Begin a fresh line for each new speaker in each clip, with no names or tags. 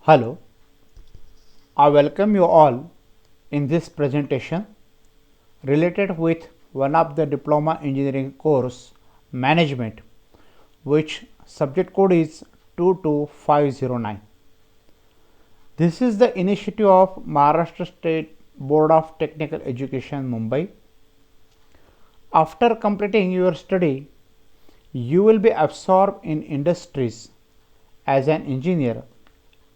Hello, I welcome you all in this presentation related with one of the diploma engineering course management, which subject code is 22509. This is the initiative of Maharashtra State Board of Technical Education Mumbai. After completing your study, you will be absorbed in industries as an engineer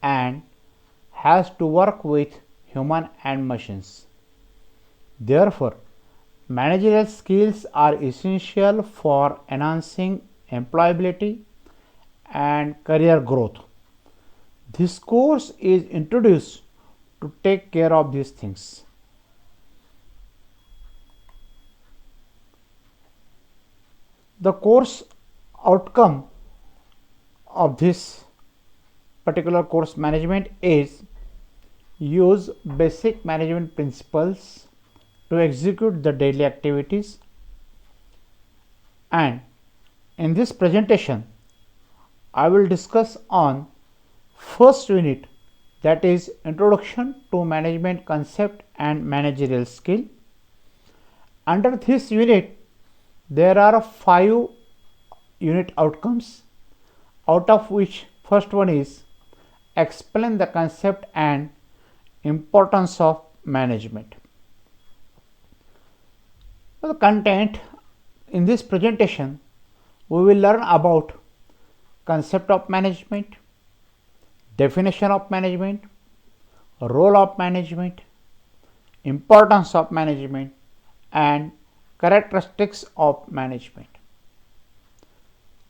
and has to work with human and machines. Therefore, managerial skills are essential for enhancing employability and career growth. This course is introduced to take care of these things. The course outcome of this particular course management is use basic management principles to execute the daily activities, and in this presentation I will discuss on first unit, that is introduction to management concept and managerial skill. Under this unit there are 5 unit outcomes, out of which first one is explain the concept and importance of management. The content in this presentation, we will learn about concept of management, definition of management, role of management, importance of management, and characteristics of management.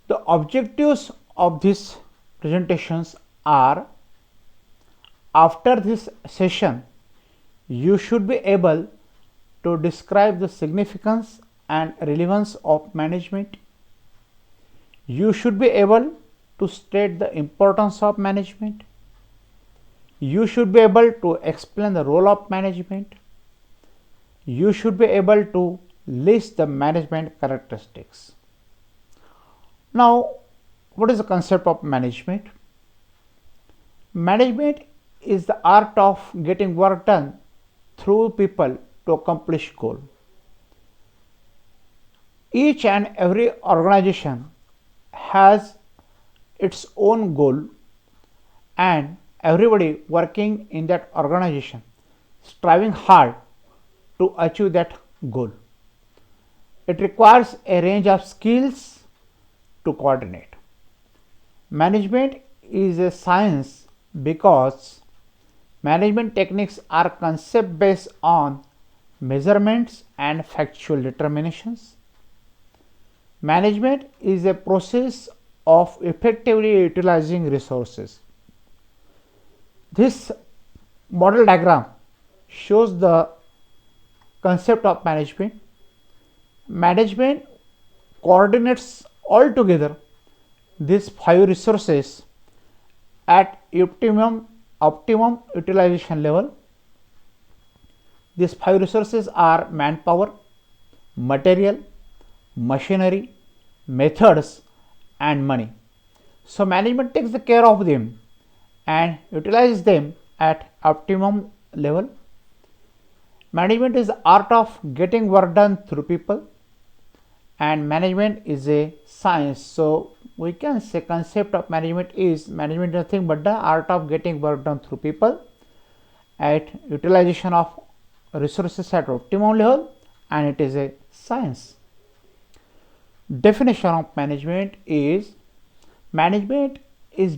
The objectives of these presentations are: after this session, you should be able to describe the significance and relevance of management. You should be able to state the importance of management. You should be able to explain the role of management. You should be able to list the management characteristics. Now, what is the concept of management? Management is the art of getting work done through people to accomplish goal. Each and every organization has its own goal, and everybody working in that organization striving hard to achieve that goal. It requires a range of skills to coordinate. Management is a science because management techniques are concept based on measurements and factual determinations. Management is a process of effectively utilizing resources. This model diagram shows the concept of management. Management coordinates all together these 5 resources at optimum utilization level. These 5 resources are manpower, material, machinery, methods, and money. So management takes the care of them and utilizes them at optimum level. Management is the art of getting work done through people, and management is a science. So we can say concept of management is nothing but the art of getting work done through people at utilization of resources at optimum level, and it is a science. Definition of management is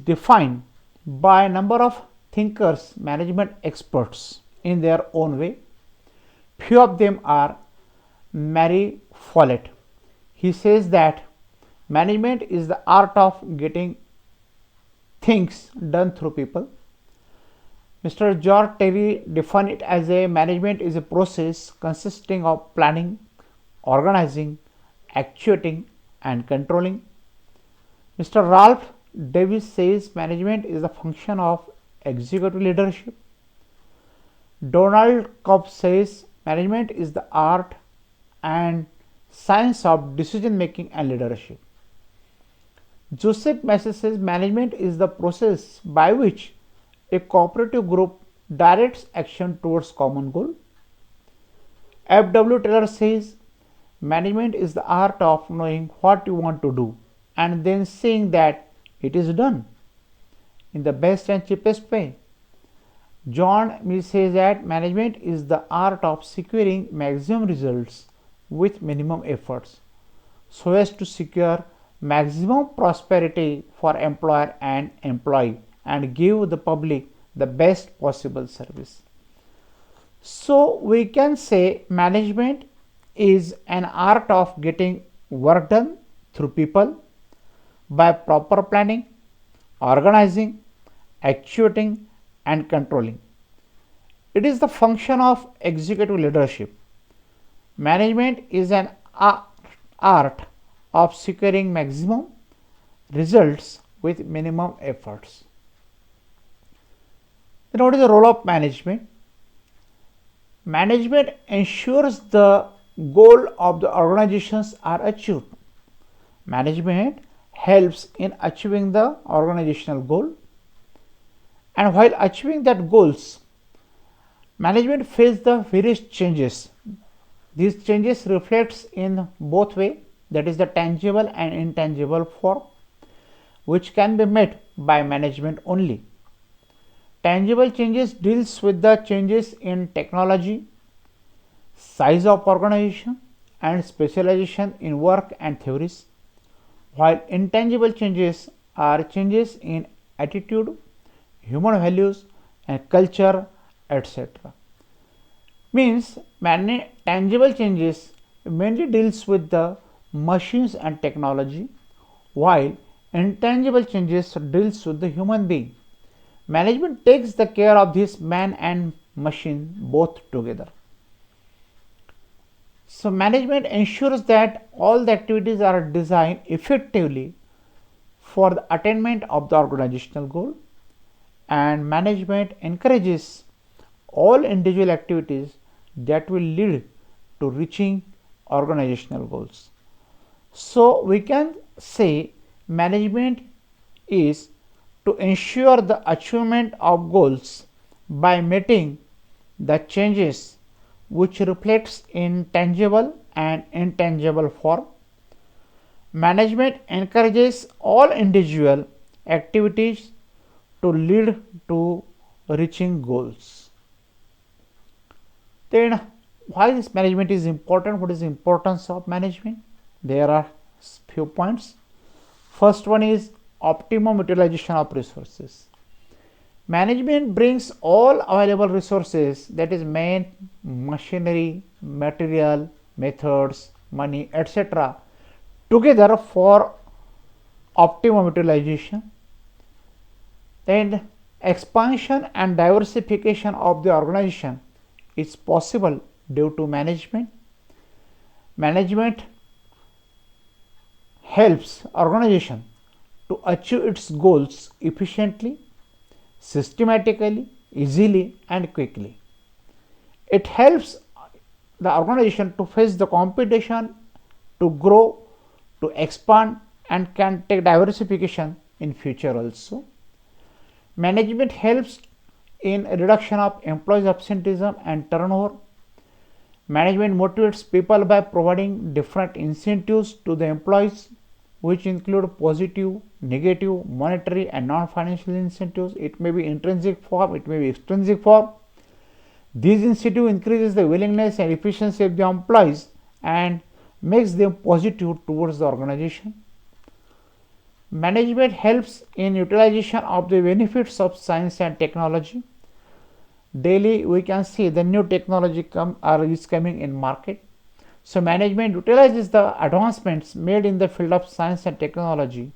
defined by a number of thinkers, management experts in their own way. Few of them are Marie Follett. He says that management is the art of getting things done through people. Mr. George Terry defined it as a management is a process consisting of planning, organizing, actuating, and controlling. Mr. Ralph Davis says management is a function of executive leadership. Donald Cobb says management is the art and science of decision making and leadership. Joseph Massey says management is the process by which a cooperative group directs action towards common goal. F.W. Taylor says, management is the art of knowing what you want to do and then seeing that it is done in the best and cheapest way. John Mill says that management is the art of securing maximum results with minimum efforts so as to secure maximum prosperity for employer and employee and give the public the best possible service. So we can say management is an art of getting work done through people by proper planning, organizing, actuating and controlling. It is the function of executive leadership. Management is an art of securing maximum results with minimum efforts. Then what is the role of management? Management ensures the goal of the organizations are achieved. Management helps in achieving the organizational goal, and while achieving that goals, management faces the various changes. These changes reflects in both way, that is the tangible and intangible form, which can be met by management only. Tangible changes deals with the changes in technology, size of organization and specialization in work and theories, while intangible changes are changes in attitude, human values and culture, etc. Means tangible changes mainly deals with the machines and technology, while intangible changes deals with the human being. Management takes the care of this man and machine both together. So management ensures that all the activities are designed effectively for the attainment of the organizational goal, and management encourages all individual activities that will lead to reaching organizational goals. So we can say management is to ensure the achievement of goals by meeting the changes which reflects in tangible and intangible form. Management encourages all individual activities to lead to reaching goals. Then why this management is important? What is the importance of management? There are few points. First one is optimum utilization of resources. Management brings all available resources, that is man, machinery, material, methods, money, etc. together for optimum utilization. Then expansion and diversification of the organization is possible due to management. Management helps organization to achieve its goals efficiently, systematically, easily and quickly. It helps the organization to face the competition, to grow, to expand and can take diversification in future also. Management helps in reduction of employees absenteeism and turnover. Management motivates people by providing different incentives to the employees, which include positive, negative, monetary and non-financial incentives. It may be intrinsic form, it may be extrinsic form. These incentives increases the willingness and efficiency of the employees and makes them positive towards the organization. Management helps in utilization of the benefits of science and technology. Daily we can see the new technology is coming in market. So management utilizes the advancements made in the field of science and technology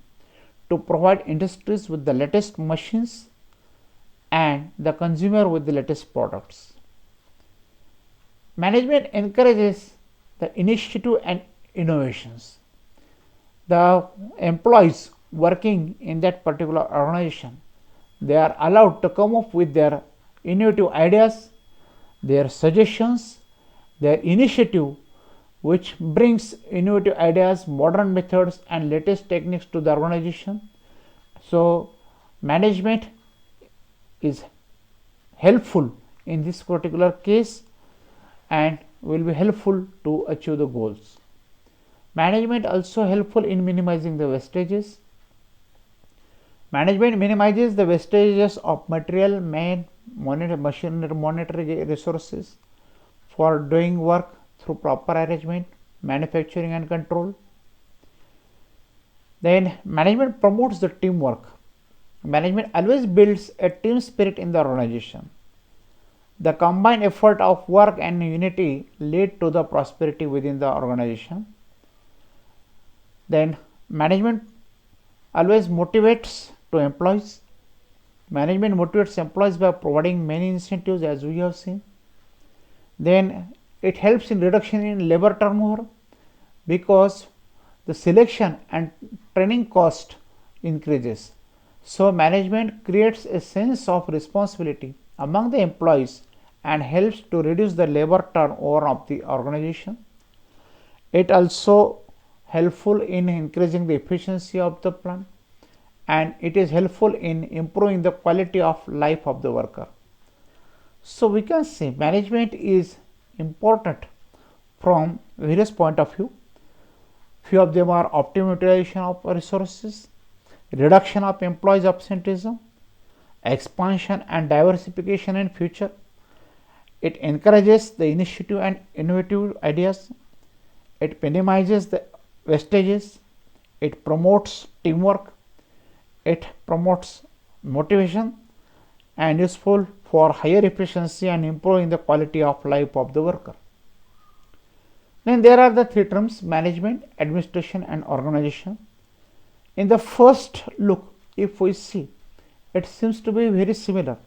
to provide industries with the latest machines and the consumer with the latest products. Management encourages the initiative and innovations. The employees working in that particular organization, they are allowed to come up with their innovative ideas, their suggestions, their initiative, which brings innovative ideas, modern methods and latest techniques to the organization. So management is helpful in this particular case and will be helpful to achieve the goals. Management also helpful in minimizing the wastages. Management minimizes the wastages of material, machinery, monetary resources for doing work through proper arrangement, manufacturing and control. Then management promotes the teamwork. Management always builds a team spirit in the organization. The combined effort of work and unity lead to the prosperity within the organization. Then management always motivates to employees. Management motivates employees by providing many incentives, as we have seen. Then it helps in reduction in labor turnover because the selection and training cost increases. So management creates a sense of responsibility among the employees and helps to reduce the labor turnover of the organization. It also helpful in increasing the efficiency of the plant, and it is helpful in improving the quality of life of the worker. So we can say management is important from various point of view. Few of them are optimum utilization of resources, reduction of employees absenteeism, expansion and diversification in future. It encourages the initiative and innovative ideas. It minimizes the wastages. It promotes teamwork. It promotes motivation and useful for higher efficiency and improving the quality of life of the worker. Then there are the three terms: management, administration and organization. In the first look, if we see, it seems to be very similar,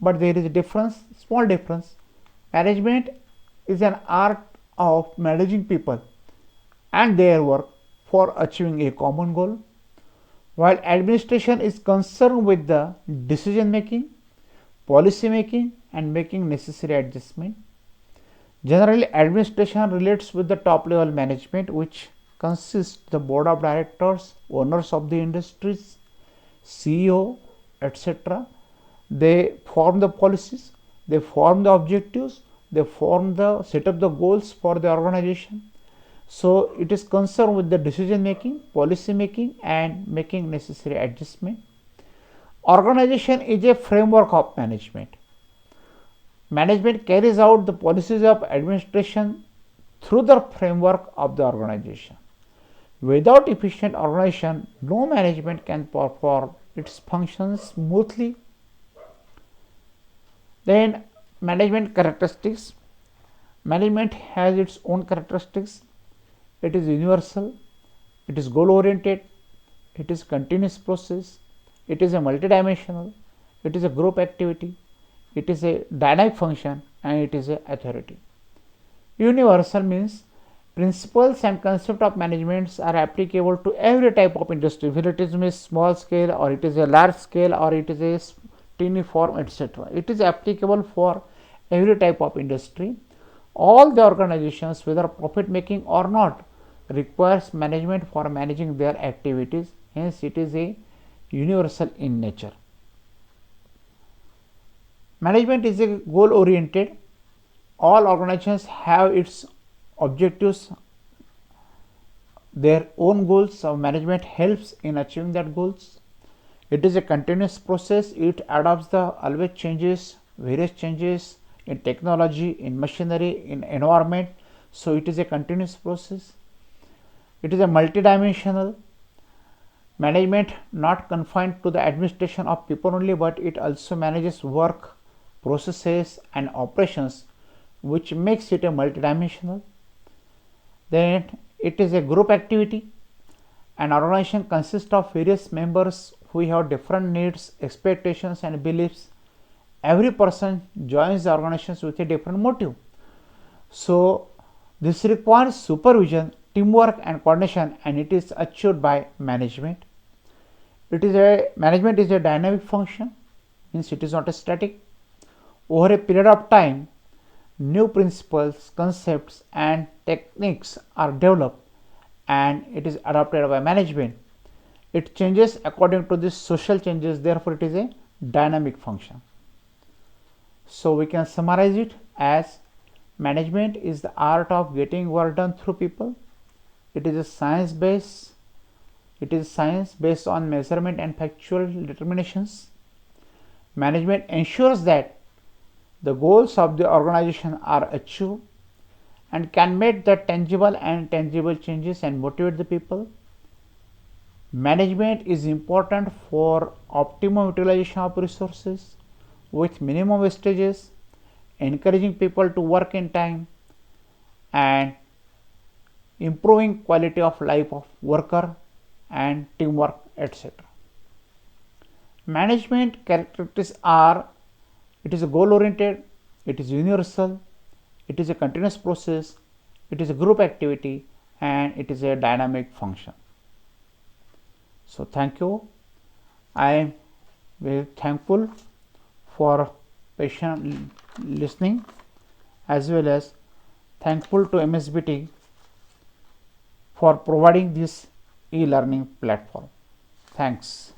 but there is a difference, small difference. Management is an art of managing people and their work for achieving a common goal, while administration is concerned with the decision making, policy making and making necessary adjustment. Generally, administration relates with the top level management, which consists the board of directors, owners of the industries, CEO, etc. They form the policies, they form the objectives, they set up the goals for the organization. So it is concerned with the decision making, policy making and making necessary adjustment. Organization is a framework of management. Management carries out the policies of administration through the framework of the organization. Without efficient organization, no management can perform its functions smoothly. Then management characteristics. Management has its own characteristics. It is universal, it is goal oriented, it is continuous process, it is a multidimensional, it is a group activity, it is a dynamic function and it is a authority. Universal means principles and concept of management are applicable to every type of industry, whether it is a small scale or it is a large scale or it is a teeny form, etc. It is applicable for every type of industry. All the organizations, whether profit making or not, requires management for managing their activities. Hence it is a universal in nature. Management is a goal oriented. All organizations have its objectives, their own goals. So management helps in achieving that goals. It is a continuous process. It adopts the always changes, various changes in technology, in machinery, in environment. So it is a continuous process. It is a multidimensional. Management not confined to the administration of people only, but it also manages work, processes and operations, which makes it a multidimensional. Then it is a group activity. An organization consists of various members who have different needs, expectations and beliefs. Every person joins the organization with a different motive. So this requires supervision, teamwork and coordination, and it is achieved by management. Management is a dynamic function, means it is not a static. Over a period of time, new principles, concepts and techniques are developed and it is adopted by management. It changes according to the social changes, therefore it is a dynamic function. So we can summarize it as management is the art of getting work done through people. It is a science based on measurement and factual determinations. Management ensures that the goals of the organization are achieved and can make the tangible and intangible changes and motivate the people. Management is important for optimum utilization of resources with minimum wastages, encouraging people to work in time and improving quality of life of worker and teamwork, etc. Management characteristics are: it is a goal oriented, it is universal, it is a continuous process, it is a group activity, and it is a dynamic function. So thank you. I am very thankful for patient listening, as well as thankful to MSBT for providing this e-learning platform. Thanks.